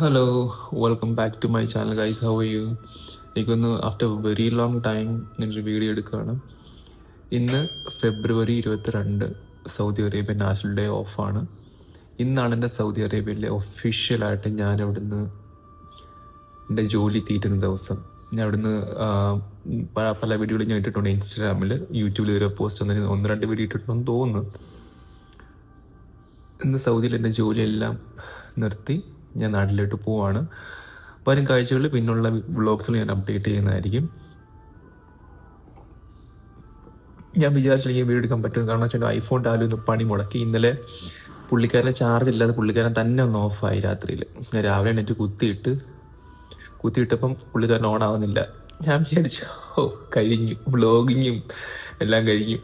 Hello, welcome back to my channel guys. How are you? എനിക്കൊന്ന് after very long time ഞാനൊരു video എടുക്കുകയാണ്. ഇന്ന് February 22, Saudi Arabia national day ഓഫാണ്. ഇന്നാണ് എൻ്റെ സൗദി അറേബ്യയിലെ ഒഫീഷ്യലായിട്ട് ഞാൻ അവിടുന്ന് എൻ്റെ ജോലി തീരുന്ന ദിവസം. ഞാൻ അവിടുന്ന് പല വീഡിയോകളും ഞാൻ ഇട്ടിട്ടുണ്ട്. ഇൻസ്റ്റാഗ്രാമിൽ, യൂട്യൂബിൽ ഒരു പോസ്റ്റ് ഒന്ന് രണ്ട് വീഡിയോ ഇട്ടിട്ടുണ്ടെന്ന് തോന്നുന്നു. ഇന്ന് സൗദിയിൽ എൻ്റെ ജോലിയെല്ലാം നിർത്തി ഞാൻ നാട്ടിലോട്ട് പോവാണ്. വരും കാഴ്ചകളിൽ പിന്നുള്ള വ്ളോഗ്സിൽ ഞാൻ അപ്ഡേറ്റ് ചെയ്യുന്നതായിരിക്കും. ഞാൻ വിചാരിച്ചില്ല ഈ വീഡിയോ എടുക്കാൻ പറ്റും, കാരണം വെച്ചാൽ ഐഫോൺ ടാലും ഒന്ന് പണി മുടക്കി. ഇന്നലെ പുള്ളിക്കാരനെ ചാർജ് ഇല്ലാതെ പുള്ളിക്കാരൻ തന്നെ ഒന്ന് ഓഫായി രാത്രിയിൽ. ഞാൻ രാവിലെ എണീറ്റ് കുത്തിയിട്ടപ്പം പുള്ളിക്കാരൻ ഓൺ ആവുന്നില്ല. ഞാൻ വിചാരിച്ചു കഴിഞ്ഞു, വ്ളോഗിങ്ങും എല്ലാം കഴിഞ്ഞു.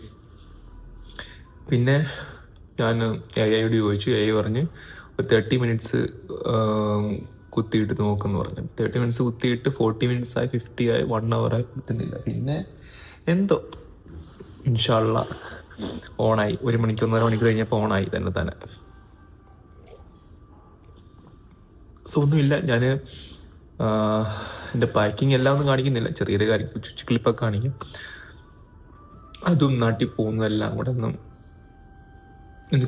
പിന്നെ ഞാൻ എഐയോട് ചോദിച്ചു. എ പറഞ്ഞ് ഒരു 30 മിനിറ്റ്സ് കുത്തിയിട്ട് നോക്കുമെന്ന് പറഞ്ഞു. 30 മിനിറ്റ്സ് കുത്തിയിട്ട് 40 മിനിറ്റ്സ് ആയി, 50 ആയി, 1 hour കിട്ടുന്നില്ല. പിന്നെ എന്തോ ഇൻഷാള്ള ഓണായി. 1 മണിക്ക് 1.5 മണിക്കൂർ കഴിഞ്ഞപ്പോൾ ഓണായി തന്നെ. സോ ഒന്നുമില്ല, ഞാൻ എൻ്റെ പാക്കിങ് എല്ലാം ഒന്നും കാണിക്കുന്നില്ല. ചെറിയൊരു കാര്യം ചുച്ചു ക്ലിപ്പൊക്കെ കാണിക്കും. അതും നാട്ടിൽ പോകുന്നതെല്ലാം കൂടെ ഒന്നും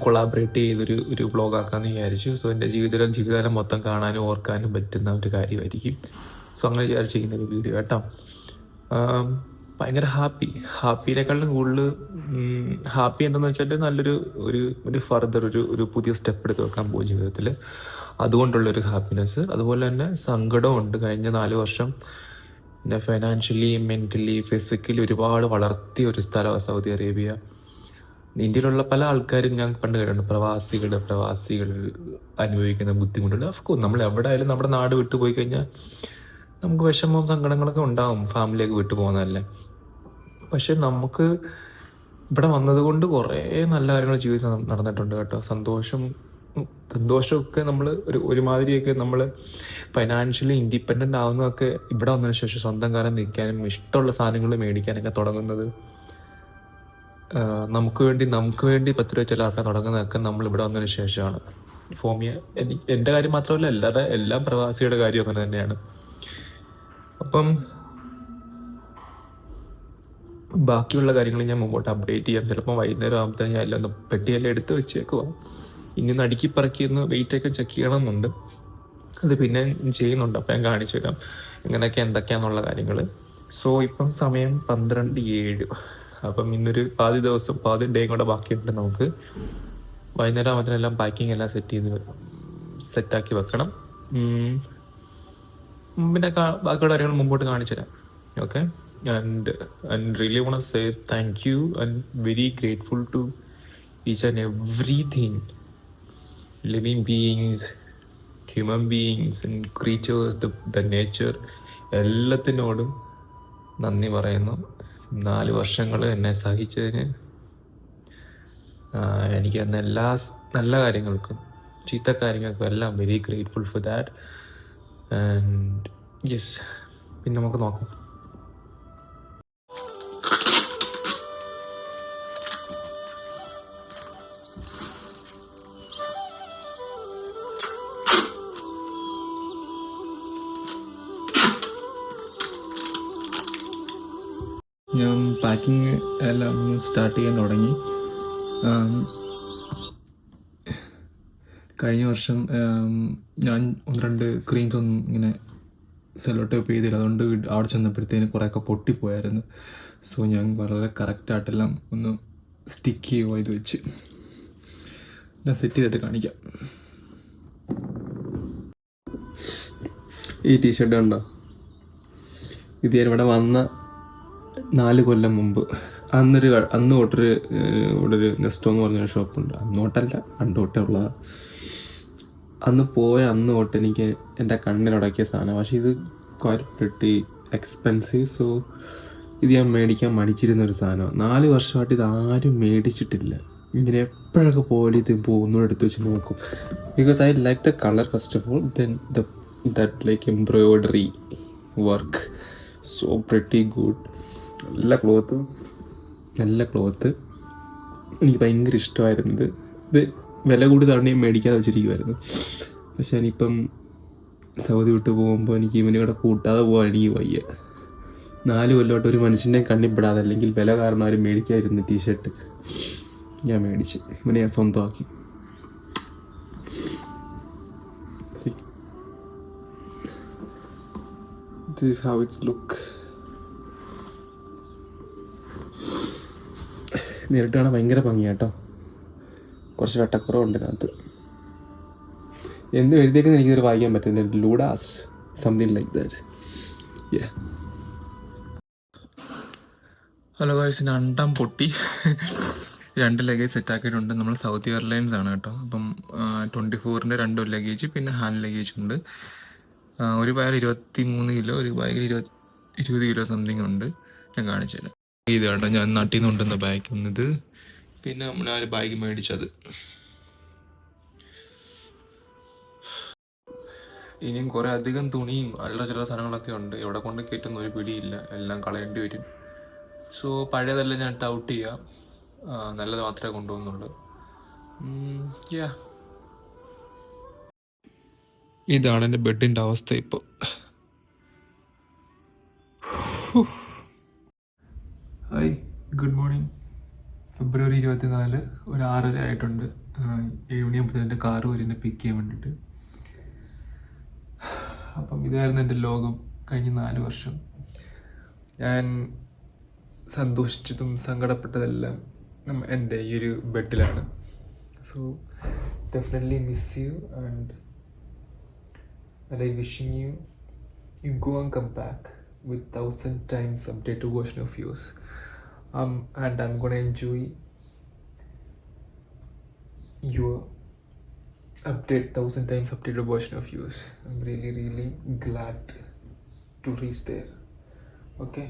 കൊളാബറേറ്റ് ചെയ്തൊരു വ്ളോഗാക്കാമെന്ന് വിചാരിച്ചു. സോ എൻ്റെ ജീവിതകാലം മൊത്തം കാണാനും ഓർക്കാനും പറ്റുന്ന ഒരു കാര്യമായിരിക്കും. സോ അങ്ങനെ വിചാരിച്ചിരിക്കുന്ന ഒരു വീഡിയോ കേട്ടോ. ഭയങ്കര ഹാപ്പിനേക്കാളും കൂടുതൽ ഹാപ്പി എന്താണെന്ന് വെച്ചാൽ നല്ലൊരു ഫർദർ ഒരു പുതിയ സ്റ്റെപ്പ് എടുത്ത് വെക്കാൻ പോകും ജീവിതത്തിൽ. അതുകൊണ്ടുള്ളൊരു ഹാപ്പിനെസ്. അതുപോലെ തന്നെ സങ്കടമുണ്ട്. കഴിഞ്ഞ 4 വർഷം പിന്നെ ഫൈനാൻഷ്യലി, മെൻ്റലി, ഫിസിക്കലി ഒരുപാട് വളർത്തിയ ഒരു സ്ഥലമാണ് സൗദി അറേബ്യ. ഇന്ത്യയിലുള്ള പല ആൾക്കാരും ഞാൻ പണ്ട് കേട്ടിട്ടുണ്ട്, പ്രവാസികൾ അനുഭവിക്കുന്ന ബുദ്ധിമുട്ടുകൾ. ഓഫ്കോഴ്സ് നമ്മൾ എവിടെ ആയാലും നമ്മുടെ നാട് വിട്ടു പോയി കഴിഞ്ഞാൽ നമുക്ക് വിഷമവും സങ്കടങ്ങളൊക്കെ ഉണ്ടാവും, ഫാമിലിയൊക്കെ വിട്ടു പോകുന്നതല്ലേ. പക്ഷെ നമുക്ക് ഇവിടെ വന്നതുകൊണ്ട് കുറേ നല്ല കാര്യങ്ങൾ ജീവിതത്തിൽ നടന്നിട്ടുണ്ട് കേട്ടോ. സന്തോഷമൊക്കെ നമ്മൾ ഒരുമാതിരിയൊക്കെ നമ്മൾ ഫൈനാൻഷ്യലി ഇൻഡിപെൻഡൻ്റ് ആവുന്നതൊക്കെ ഇവിടെ വന്നതിന് ശേഷം, സ്വന്തം കാലം നിൽക്കാനും ഇഷ്ടമുള്ള സാധനങ്ങൾ മേടിക്കാനൊക്കെ തുടങ്ങുന്നത്, നമുക്ക് വേണ്ടി 10 രൂപ ചിലവാക്കാൻ തുടങ്ങുന്നതൊക്കെ നമ്മൾ ഇവിടെ വന്നതിന് ശേഷമാണ്. ഫോമിയ എൻ്റെ കാര്യം മാത്രമല്ല, എല്ലാ പ്രവാസിയുടെ കാര്യം അങ്ങനെ തന്നെയാണ്. അപ്പം ബാക്കിയുള്ള കാര്യങ്ങൾ ഞാൻ മുമ്പോട്ട് അപ്ഡേറ്റ് ചെയ്യാം. ചിലപ്പോൾ വൈകുന്നേരം ആകുമ്പോഴത്തേന് ഞാൻ എല്ലാം ഒന്ന് പെട്ടിയെല്ലാം എടുത്ത് വെച്ചേക്കുവാ. ഇനി ഒന്ന് അടുക്കി പറക്കി ഒന്ന് വെയിറ്റൊക്കെ ചെക്ക് ചെയ്യണമെന്നുണ്ട്. അത് പിന്നെ ചെയ്യുന്നുണ്ട്. അപ്പം ഞാൻ കാണിച്ചു തരാം എന്തൊക്കെയാണെന്നുള്ള കാര്യങ്ങൾ. സോ ഇപ്പം സമയം 12:07. അപ്പം ഇന്നൊരു പാതി ഡേയും കൂടെ ബാക്കിയുണ്ട്. നമുക്ക് വൈകുന്നേരം ആകുമ്പോഴത്തേനെല്ലാം പാക്കിംഗ് എല്ലാം സെറ്റാക്കി വെക്കണം. പിന്നെ ബാക്കിയുള്ള കാര്യങ്ങൾ മുമ്പോട്ട് കാണിച്ചു തരാം. Okay, and really want to say thank you and very grateful to each and everything, living beings, human beings and creatures, the nature, എല്ലാത്തിനോടും നന്ദി പറയുന്നു. 4 വർഷങ്ങൾ എന്നെ സഹിച്ചതിന്, എനിക്ക് തന്ന എല്ലാ നല്ല കാര്യങ്ങൾക്കും ചീത്ത കാര്യങ്ങൾക്കും എല്ലാം very grateful for that. And yes, പിന്നെ നമുക്ക് നോക്കാം. ഞാൻ പാക്കിങ് എല്ലാം സ്റ്റാർട്ട് ചെയ്യാൻ തുടങ്ങി. കഴിഞ്ഞ വർഷം ഞാൻ 1-2 ക്രീംസ് ഒന്നും ഇങ്ങനെ സെല്ലോ ടേപ്പ് ചെയ്തില്ല. അതുകൊണ്ട് അവിടെ ചെന്നപ്പോഴത്തേന് കുറേയൊക്കെ പൊട്ടിപ്പോയായിരുന്നു. സോ ഞാൻ വളരെ കറക്റ്റായിട്ടെല്ലാം ഒന്ന് സ്റ്റിക്ക് ചെയ്യുമോ ഇത് വെച്ച് ഞാൻ സെറ്റ് ചെയ്തിട്ട് കാണിക്കാം. ഈ ടീഷർട്ട് കണ്ടോ? ഇത് ഞാൻ ഇവിടെ വന്ന 4 കൊല്ലം മുമ്പ് അന്ന് തൊട്ടൊരു ഇവിടെ ഒരു നെസ്റ്റോ എന്ന് പറഞ്ഞൊരു ഷോപ്പുണ്ട്. പണ്ട് തൊട്ടേ ഉള്ളതാണ്. അന്ന് തൊട്ട് എനിക്ക് എൻ്റെ കണ്ണിലുടക്കിയ സാധനം. പക്ഷേ ഇത് ക്വൈറ്റ് പ്രിറ്റി എക്സ്പെൻസീവ്. സോ ഇത് ഞാൻ മേടിക്കാൻ മടിച്ചിരുന്നൊരു സാധനമാണ്. 4 വർഷമായിട്ട് ഇത് ആരും മേടിച്ചിട്ടില്ല. ഇങ്ങനെ എപ്പോഴൊക്കെ പോലും ഇത് ഒന്നും എടുത്ത് വെച്ച് നോക്കും. Because I like the colour first of all, then that like embroidery work, so pretty good. നല്ല ക്ലോത്ത് എനിക്ക് ഭയങ്കര ഇഷ്ടമായിരുന്നു. ഇത് വില കൂടുതലാണ് ഞാൻ മേടിക്കാതെ വെച്ചിരിക്കുമായിരുന്നു. പക്ഷെ ഞാനിപ്പം സൗദി വിട്ട് പോകുമ്പോൾ എനിക്ക് ഇവനെ കൂടെ കൂട്ടാതെ പോകാൻ എനിക്ക് വയ്യ. 4 കൊല്ലമായിട്ട് ഒരു മനുഷ്യനെ കണ്ണിപ്പെടാതെ, അല്ലെങ്കിൽ വില കാരണം ആരും മേടിക്കാതിരുന്ന ടീഷർട്ട് ഞാൻ മേടിച്ച് ഇവനെ ഞാൻ സ്വന്തമാക്കി. This is how it's look. നേരിട്ട് കാണാൻ ഭയങ്കര ഭംഗിയാട്ടോ. കുറച്ച് വെട്ടക്കുറവുണ്ട് അതിനകത്ത്. എന്ത് എഴുതിയേക്കുന്നത് എനിക്കിതൊരു വായിക്കാൻ പറ്റുന്നില്ല. ലൂഡാസ് something like that. Yeah. Hello guys, എൻ്റെ അണ്ടം പൊട്ടി. 2 ലഗേജ് സെറ്റാക്കിയിട്ടുണ്ട്. നമ്മൾ സൗദി എയർലൈൻസ് ആണ് കേട്ടോ. അപ്പം 24-ൻ്റെ 2 ലഗേജ്, പിന്നെ ഹാൻഡ് ലഗേജ് ഉണ്ട്. ഒരു ബാഗിൽ 23 കിലോ, ഒരു ബാഗിൽ 20 കിലോ സംതിങ് ഉണ്ട്. ഞാൻ കാണിച്ചു തരാം. ഇത് കേട്ടോ, ഞാൻ നാട്ടിൽ നിന്ന് കൊണ്ടുവന്ന ബാഗ് വന്നത്. പിന്നെ നമ്മൾ ആ ഒരു ബാഗ് മേടിച്ചത്. ഇനിയും കുറേ അധികം തുണിയും അല്ലറ ചില്ലറ സാധനങ്ങളൊക്കെ ഉണ്ട്. എവിടെ കൊണ്ട് കയറ്റുന്ന ഒരു പിടിയില്ല, എല്ലാം കളയേണ്ടി വരും. സോ പഴയതെല്ലാം ഞാൻ ഔട്ട് ചെയ്യാം, നല്ലത് മാത്രമേ കൊണ്ടുപോകുന്നുള്ളൂ. യാ, ഇതാണ് എൻ്റെ ബെഡിൻ്റെ അവസ്ഥ ഇപ്പോൾ. Hi, good morning. ഫെബ്രുവരി 24, ഒരു 6:30 ആയിട്ടുണ്ട്. 7 മണിയാകുമ്പോൾ എൻ്റെ കാറ് വരും എന്നെ പിക്ക് ചെയ്യാൻ വേണ്ടിയിട്ട്. അപ്പം ഇതായിരുന്നു എൻ്റെ ലോകം കഴിഞ്ഞ 4 വർഷം. ഞാൻ സന്തോഷിച്ചതും സങ്കടപ്പെട്ടതെല്ലാം എൻ്റെ ഈ ഒരു ബെഡിലാണ്. So definitely miss you and I wishing you go and come back with 1,000 times updated version of yours. And I'm gonna enjoy your 1,000 times updated version of yours. I'm really glad to reach there. Okay,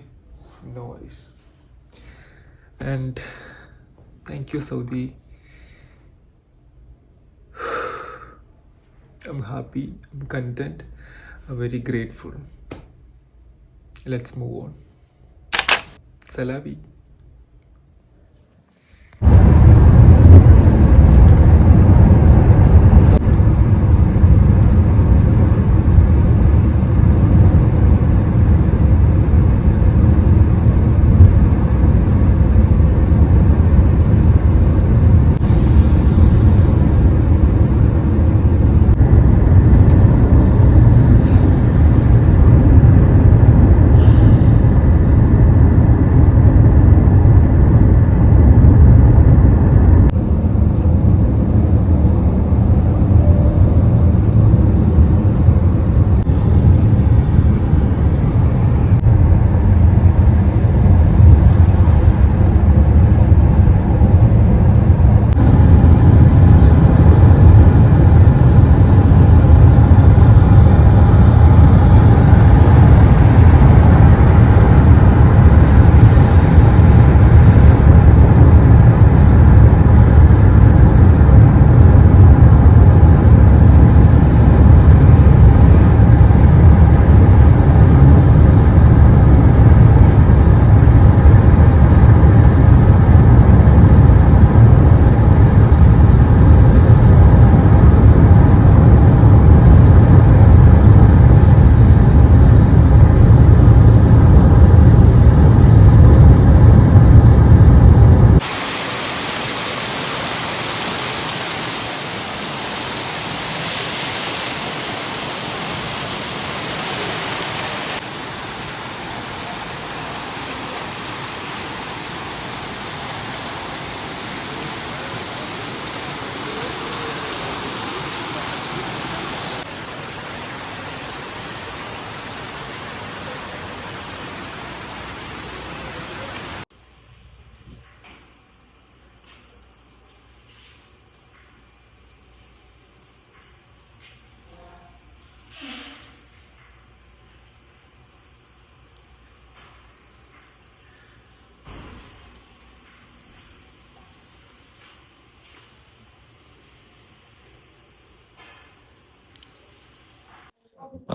no worries. And thank you, Saudi. I'm happy, I'm content, I'm very grateful. Let's move on. Salavi.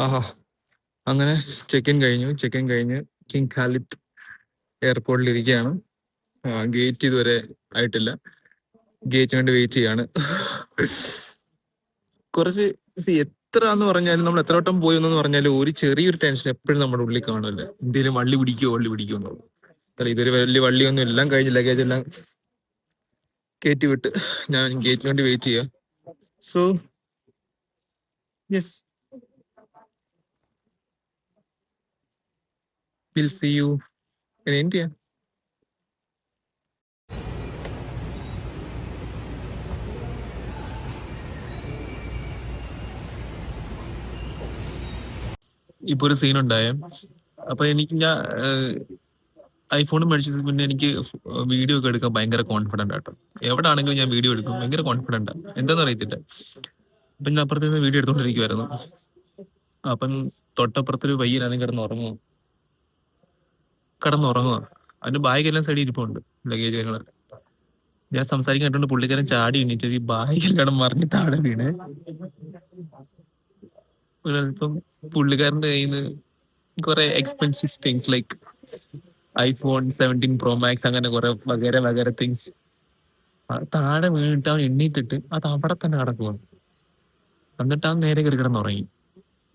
ആഹാ, അങ്ങനെ check in കഴിഞ്ഞ് King Khalid എയർപോർട്ടിൽ ഇരിക്കുകയാണ്. Gate ഇതുവരെ ആയിട്ടില്ല, ഗേറ്റിന് വേണ്ടി wait ചെയ്യാണ്. കുറച്ച് എത്ര എന്ന് പറഞ്ഞാലും നമ്മൾ എത്ര വട്ടം പോയി എന്ന് പറഞ്ഞാലും ഒരു ചെറിയൊരു ടെൻഷൻ എപ്പോഴും നമ്മുടെ ഉള്ളിൽ കാണുമല്ലോ, എന്തെങ്കിലും വള്ളി പിടിക്കുമോ എന്നുള്ളത്. ഇതൊരു വലിയ വള്ളിയൊന്നും എല്ലാം കഴിഞ്ഞ് ലഗേജ് എല്ലാം കയറ്റി വിട്ട് ഞാൻ ഗേറ്റിന് വേണ്ടി വെയിറ്റ് ചെയ്യാം. So yes, will see you in India. ഇപ്പൊ ഒരു സീൻ ഉണ്ടായേ. അപ്പൊ ഞാൻ ഐഫോൺ മേടിച്ചത് പിന്നെ എനിക്ക് വീഡിയോ ഒക്കെ എടുക്കാൻ ഭയങ്കര കോൺഫിഡന്റ് ആട്ടോ. എവിടെ ആണെങ്കിലും ഞാൻ വീഡിയോ എടുക്കും, ഭയങ്കര കോൺഫിഡന്റ്. എന്താണെന്ന് അറിയത്തില്ല. അപ്പൊ ഞാൻ അപ്പുറത്ത് നിന്ന് വീഡിയോ എടുത്തോണ്ടിരിക്കുവായിരുന്നു. അപ്പം തൊട്ടപ്പുറത്തൊരു പയ്യനാണെങ്കിൽ കിടന്നുറങ്ങുക. അതിന്റെ ബാഗെല്ലാം സൈഡിൽ ഇരിപ്പുണ്ട്, ലഗേജ് കാര്യങ്ങളൊക്കെ. ഞാൻ സംസാരിക്കാൻ കേട്ടോണ്ട് പുള്ളിക്കാരൻ ചാടി എണീറ്റ് ഈ ബാഗെല്ലാം മറിഞ്ഞ് താഴെ വീണ്. ഒരല്പം പുള്ളിക്കാരന്റെ കയ്യിൽ നിന്ന് കുറെ expensive things like iPhone 17 Pro Max അങ്ങനെ കുറെ വകര തിങ്സ് താഴെ വീണിട്ട് അവൻ എണ്ണീറ്റിട്ട് അത് അവിടെ തന്നെ കിടക്കുവാണ്. എന്നിട്ട് അവൻ നേരെ കയറി കിടന്നുറങ്ങി.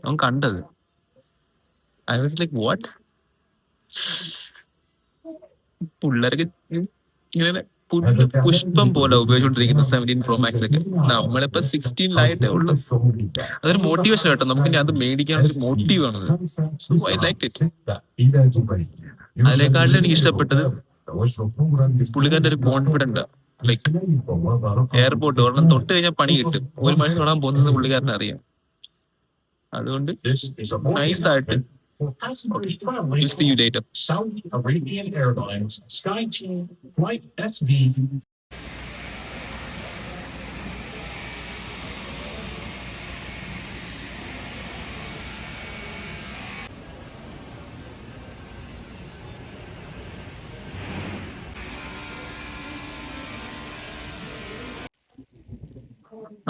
അവൻ കണ്ടത്. I was like what? പിള്ളേർക്ക് ഇങ്ങനെ പുഷ്പം പോലെ ഉപയോഗിച്ചുകൊണ്ടിരിക്കുന്ന 17 Pro Max ഒക്കെ. നമ്മളിപ്പോ 16 ഉള്ളു. അതൊരു മോട്ടിവേഷൻ കേട്ടോ, നമുക്ക് അത് മേടിക്കാനുള്ള ഒരു മോട്ടീവാണ്. So I like it. അതിനേക്കാളും എനിക്ക് ഇഷ്ടപ്പെട്ടത് പുള്ളിക്കാരന്റെ ഒരു കോൺഫിഡന്റ്. ലൈക്ക് എയർപോർട്ട് ഒരെണ്ണം തൊട്ട് കഴിഞ്ഞാൽ പണി കിട്ടും. ഒരു മണി തൊടാൻ പോകുന്നത് പുള്ളിക്കാരനെ അറിയാം. അതുകൊണ്ട് നൈസായിട്ട് For passengers traveling we'll see you later. Saudi Arabian Airlines SkyTeam Flight SV.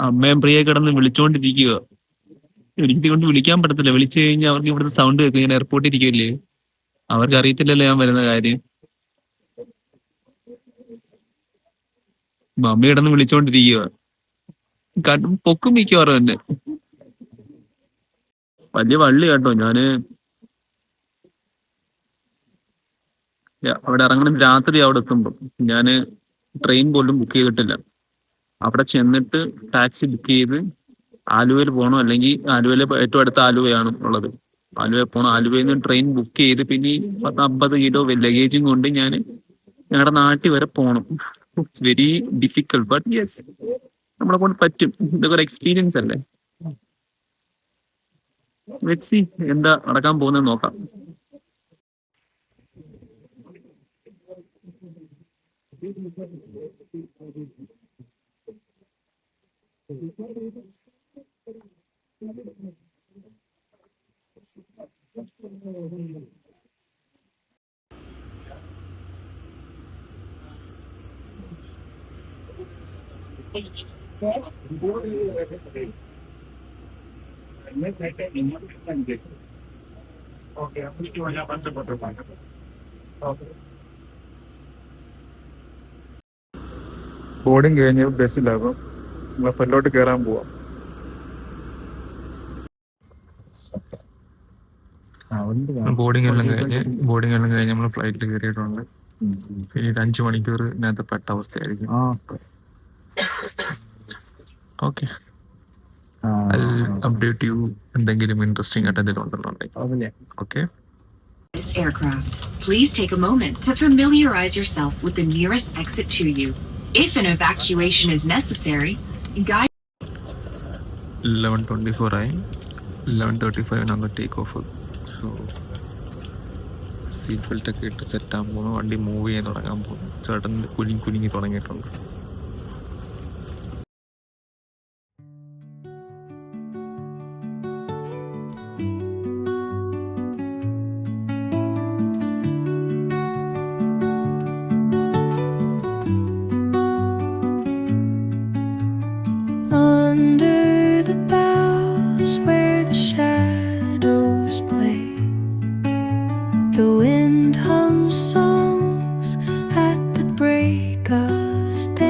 അമ്മയും പ്രിയെ കിടന്ന് വിളിച്ചോണ്ടിരിക്കുക. എനിക്ക് കൊണ്ട് വിളിക്കാൻ പറ്റത്തില്ല. വിളിച്ചു കഴിഞ്ഞാൽ അവർക്ക് ഇവിടുത്തെ സൗണ്ട് കേൾക്കും. ഞാൻ എയർപോർട്ടിൽ ഇരിക്കുമല്ലേ, അവർക്ക് അറിയത്തില്ലല്ലോ ഞാൻ വരുന്ന കാര്യം. മമ്മി കിടന്ന് വിളിച്ചോണ്ടിരിക്കുക. പൊക്കും മിക്കവാറും തന്നെ. വലിയ വള്ളി കേട്ടോ. അവിടെ ഇറങ്ങണം രാത്രി. അവിടെ എത്തുമ്പോ ഞാന് ട്രെയിൻ പോലും ബുക്ക് ചെയ്തിട്ടില്ല. അവിടെ ചെന്നിട്ട് ടാക്സി ബുക്ക് ചെയ്ത് ആലുവയിൽ പോകണം. അല്ലെങ്കിൽ ആലുവയിലെ ഏറ്റവും അടുത്ത ആലുവയാണ് ഉള്ളത്. ആലുവയിൽ പോകണം. ആലുവയിൽ നിന്ന് ട്രെയിൻ ബുക്ക് ചെയ്ത് പിന്നെ 50 കിലോ ലഗേജും കൊണ്ട് ഞാൻ ഞങ്ങളുടെ നാട്ടിൽ വരെ പോകണം. It's very difficult, but yes, നമ്മളെ കൊണ്ട് പറ്റും. ഇതൊക്കെ ഒരു എക്സ്പീരിയൻസ് അല്ലേ. ലെറ്റ്സ് സീ എന്താ നടക്കാൻ പോകുന്നത് നോക്കാം. ബോർഡിങ് കഴിഞ്ഞ് ബസ്സിലാകും ഫ്രണ്ടിലോട്ട് കയറാൻ പോവാം. ബോർഡിംഗ് എല്ലാം കഴിഞ്ഞ് നമ്മൾ ഫ്ലൈറ്റിൽ കയറിയിട്ടുണ്ട്. ഇനി 5 മണിക്കൂർ ഇതിനകത്ത് പെട്ട അവസ്ഥയായിരിക്കും. ഓക്കെ, അപ്ഡേറ്റ് യു എന്തെങ്കിലും ഇൻട്രസ്റ്റിംഗ് ആയിട്ട് എന്തെങ്കിലും ഉണ്ടെന്നുണ്ടെങ്കിൽ. Okay. This aircraft. Please take a moment to familiarize yourself with the nearest exit to you. If an evacuation is necessary, guide 11:24 ആയി. 11:35 take off. So seat belt ഒക്കെ ഇട്ട് സെറ്റാകാൻ പോകുന്നു. വണ്ടി move ചെയ്യാൻ തുടങ്ങാൻ പോകുന്നു. ചേട്ടൻ കുലുങ്ങി തുടങ്ങിയിട്ടുണ്ട്. Under the boughs where the shadows play, the wind hums songs at the break of day.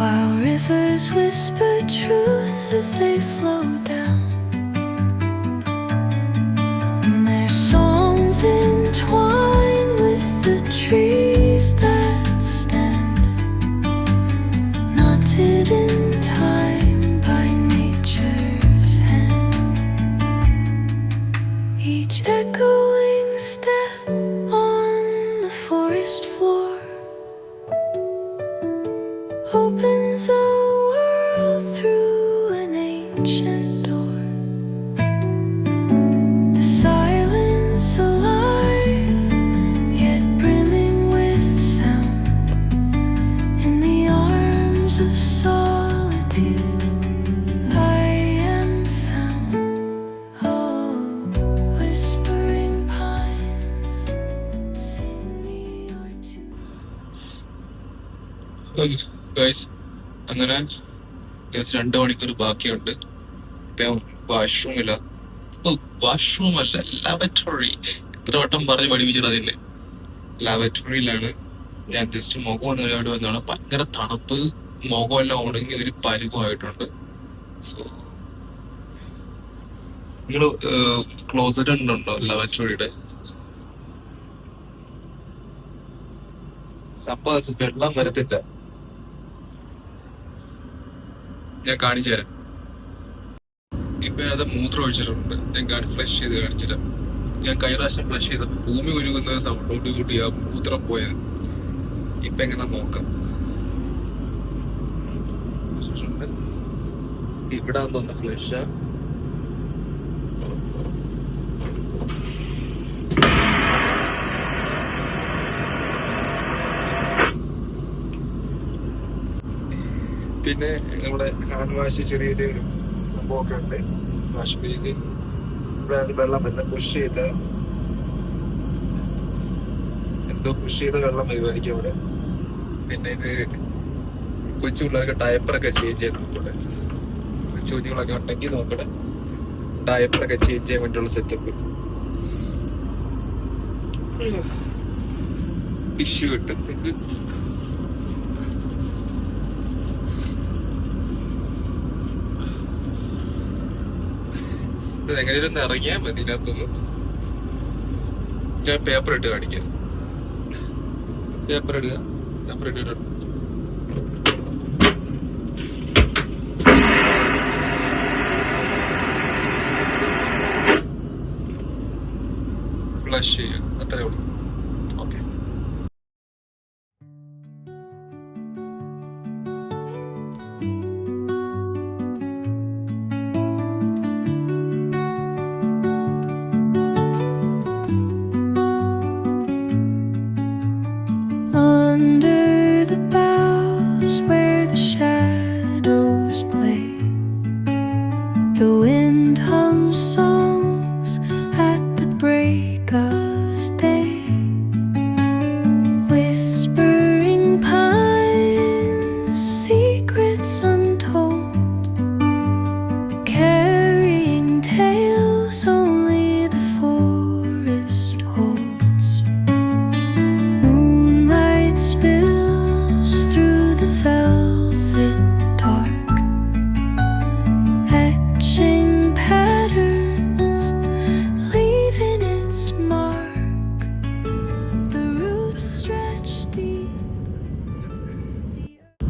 while rivers whisper truth as they flow down. And their songs entwine with the trees that stand, knotted in time by nature's hand. Each echoing step on the forest floor opens a world through an ancient door. The silence alive, yet brimming with sound. In the arms of solitude, I am found. Oh, whispering pines, sing me your tune. Guys, അങ്ങനെ 2 മണിക്കൂർ ബാക്കിയുണ്ട്. ഇപ്പം വാഷ്റൂമില്ല, washroom അല്ല, laboratory. ഇത്ര വട്ടം പറഞ്ഞ് പഠിപ്പിച്ചിടതില്ലേ. ലാബറട്ടറിയിലാണ്. ഞാൻ just മുഖം ഒന്ന് ഒരുപാട് വന്നതാണ്. ഭയങ്കര തണുപ്പ്, മുഖമെല്ലാം ഉണങ്ങി ഒരു പരുവമായിട്ടുണ്ട്. സോ നിങ്ങൾ ക്ലോസറ്റ് ഉണ്ടോ ലാബറട്ടറിയുടെ? സംഭവം വെള്ളം വരത്തില്ല. ഞാൻ കാണിച്ചു തരാം. ഇപ്പൊ അത് മൂത്രം ഒഴിച്ചിട്ടുണ്ട്. ഞാൻ ഫ്ലഷ് ചെയ്ത് കാണിച്ചുതരാം. ഞാൻ കഴിഞ്ഞ പ്രാവശ്യം ഫ്ലഷ് ചെയ്ത ഭൂമി ഒഴുകുന്ന സൗണ്ടോട്ട് കൂട്ടി ആ മൂത്രം പോയത്. ഇപ്പൊ എങ്ങനെ നോക്കാം. ഇവിടെ തോന്നുന്ന ഫ്ലഷ് പിന്നെ നമ്മുടെ ഹാൻഡ് വാഷ് ചെറിയൊരു സംഭവമൊക്കെ ഉണ്ട്. വാഷ് ബേസിൻ ഇവിടെ വെള്ളം വരുന്നത് പുഷ് ചെയ്ത വെള്ളം വരുമായിരിക്കും അവിടെ. പിന്നെ ഇത് കൊച്ചു പിള്ളേർക്ക് ഡയപ്പറൊക്കെ ചേഞ്ച് ചെയ്യാൻ നോക്കട്ടെ. കൊച്ചു കുഞ്ഞുങ്ങളൊക്കെ ഉണ്ടെങ്കിൽ നോക്കട്ടെ, ഡയപ്പറൊക്കെ ചേഞ്ച് ചെയ്യാൻ വേണ്ടിയുള്ള സെറ്റപ്പ്. ടിഷ്യൂ കിട്ടും. എങ്ങനെയൊന്ന് ഇറങ്ങിയാൽ മതി. ഇതിനകത്തൊന്നും ഞാൻ പേപ്പർ ഇട്ട് കാണിക്കാം. പേപ്പർ ഇടുക. ഫ്ലഷ് ചെയ്യുക, അത്രേ ഉള്ളൂ. Okay. Under the boughs where the shadows play, the wind hums songs at the break of day. Whispering pines, secrets untold, carrying tales only the forest holds. Moonlight spills through the velvet dark, etching patterns, leaving its mark. The roots stretch deep.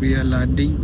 We are landing.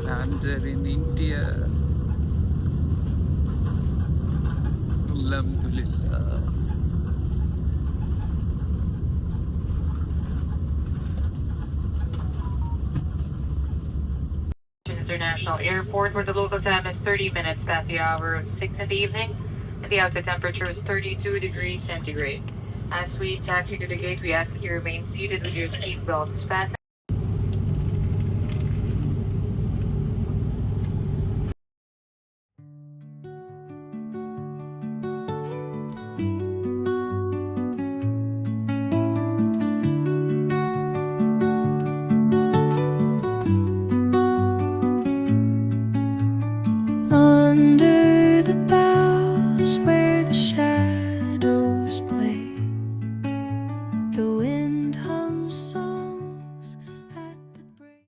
landed in India. Alhamdulillah. International Airport, where the local time is 30 minutes past the hour of 6 in the evening, and the outside temperature is 32 degrees centigrade. As we taxi to the gate, we ask that you remain seated with your seat belts fastened. Under